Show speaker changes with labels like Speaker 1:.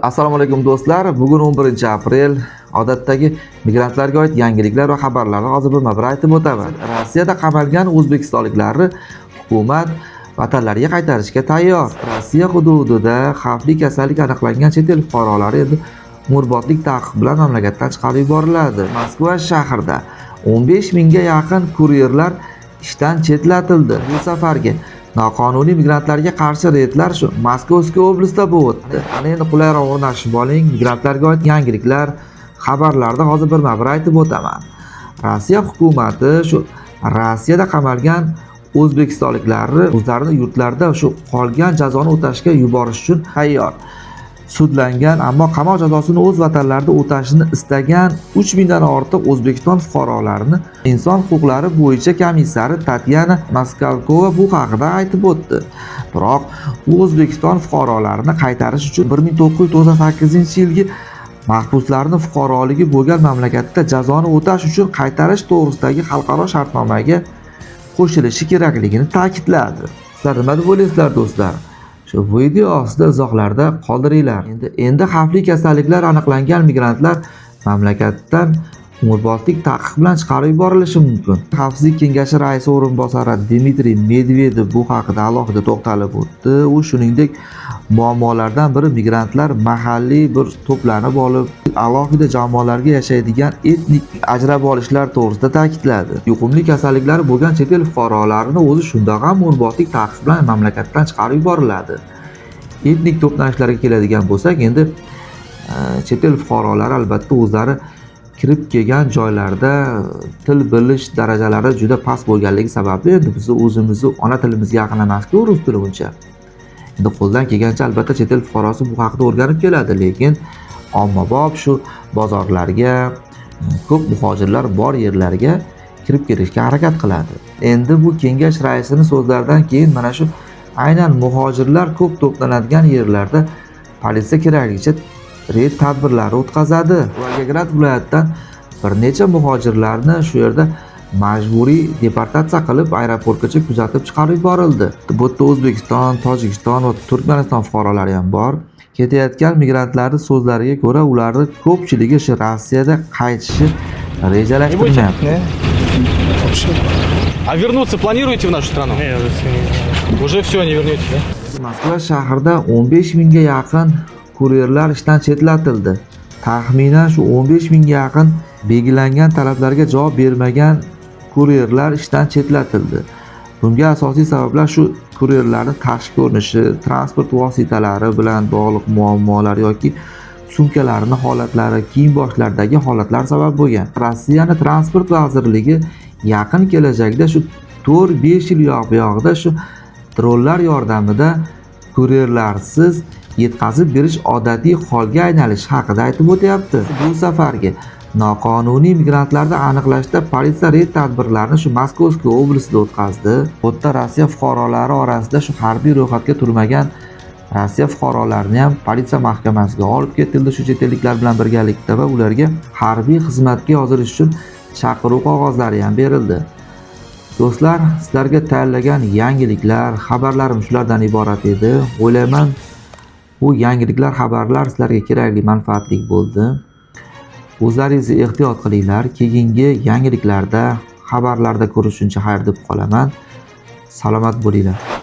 Speaker 1: Assalomu alaykum do'stlar. Bugun 11-aprel. Odatdagi migrantlarga oid yangiliklar va xabarlarni hozir bir aytib o'taman. Rossiyada qamalgan o'zbekistonliklarni hukumat vatanlariga qaytarishga tayyor. Rossiya hududida xavfli kasallik aniqlangan chet el fuqarolari endi umrbodlik taqiq bilan mamlakatdan chiqarib yuboriladi. Moskva shahrida 15 mingga yaqin kuryerlar ishdan chetlatildi. Bu safargi noqonuniy migrantlarga qarshi reydlar shu Moskovskiy oblastida bo'lib o'tdi. Ana endi qulayroq o'rnashib oling. Migrantlarga oid yangiliklar, xabarlarni hozir bir aytib o'taman. Rossiya hukumati shu Rossiyada qamalgan o'zbekistonliklarni o'zlarining yurtlarida shu qolgan jazoni o'tashga yuborish uchun tayyor. Sudlangan, ammo qamoq jazosini o'z vatanlarida o'tashini istagan 3000 dan ortiq O'zbekiston fuqarolarini inson huquqlari bo'yicha komissari Tatyana Moskalkova bu haqida aytib o'tdi. Biroq u O'zbekiston fuqarolarini qaytarish uchun 1998-yilgi mahbuslarning fuqaroligi bo'lgan mamlakatda jazoni o'tash uchun qaytarish to'g'risidagi xalqaro shartnomaga qo'shilishi kerakligini ta'kidladi. Sizlar nima deb o'ylaysizlar do'stlar? Shu video ostida izohlarda qoldiringlar. Endi xavfli kasalliklar aniqlangan migrantlar mamlakatdan umrbodlik taqiq bilan chiqarib yuborilishi mumkin. Xavfsizlik kengashi raisi o'rinbosari Dmitriy Medvedev bu haqida alohida to'xtalib o'tdi. U shuningdek muammolardan biri migrantlar mahalliy bir to'planib olib, alohida jamoalarga yashaydigan etnik ajrab olishlar to'g'risida ta'kidladi. Yuqumli kasalliklari bo'lgan chet el fuqarolarini o'zi shundoq ham umrbodlik taqiq bilan mamlakatdan chiqarib yuboriladi. Etnik to'planishlarga keladigan bo'lsak, endi chet el fuqarolari albatta o'zlari kirib kelgan joylarda til bilish darajalari juda past bo'lganligi sababli endi biz o'zimizni ona tilimizga yaqin emas-ku rus tili uncha. Endi qo'ldan kelgancha albatta chet el fuqarosi bu haqida o'rganib keladi, lekin ommabop shu bozorlarga, ko'p muhojirlar bor yerlarga kirib kelishga harakat qiladi. Endi bu kengash raisining so'zlaridan keyin mana shu aynan muhojirlar ko'p to'planadigan yerlarda politsiya kerakligicha reyd tadbirlari o'tkazadi. Volgograd viloyatidan bir necha muhojirlarni shu yerda majburiy deportatsiya qilib aeroportgacha kuzatib chiqarib yuborildi. Bu yerda O'zbekiston, Tojikiston va Turkmaniston fuqarolari ham bor. Ketayotgan migrantlarning so'zlariga ko'ra, ularning ko'pchiligi shu Rossiyada qaytishi rejalashtirilmayapti.
Speaker 2: А вернуться планируете в нашу страну?
Speaker 3: Нет,
Speaker 2: Уже все, не вернетесь, да?
Speaker 1: Moskva shahrida 15 mingga yaqin kuryerlar ishdan chetlatildi. Taxminan shu 15 mingga yaqin belgilangan talablarga javob bermagan kuryerlar ishdan chetlatildi. Bunga asosiy sabablar shu kuryerlarning tashqi ko'rinishi, transport vositalari bilan bog'liq muammolar yoki sumkalarining holatlari, kiyim boshlaridagi holatlar sabab bo'lgan. Rossiyaning transport vazirligi yaqin kelajakda shu 4-5 yil buyog'ida shu dronlar yordamida kuryerlarsiz yetkazib berish odatiy holga aylanishi haqida aytib o'tyapti. Bu safargi noqonuniy migrantlarni aniqlashda politsiya reyd tadbirlarini shu Moskovskiy oblastida o'tkazdi. Bu yerda Rossiya fuqarolari orasida shu harbiy ro'yxatga turmagan Rossiya fuqarolarini ham politsiya mahkamasiga olib ketildi shu chet elliklar bilan birgalikda va ularga harbiy xizmatga yozilish uchun chaqiruv qog'ozlari ham berildi. Do'stlar, sizlarga tayyorlagan yangiliklar, xabarlarim shulardan iborat edi. O'ylayman, bu yangiliklar, xabarlar sizlarga kerakli, manfaatli bo'ldi. O'zlaringizni ehtiyot qilinglar. Keyingi yangiliklarda, xabarlarda ko'rishguncha xayr deb qolaman. Salomat bo'linglar.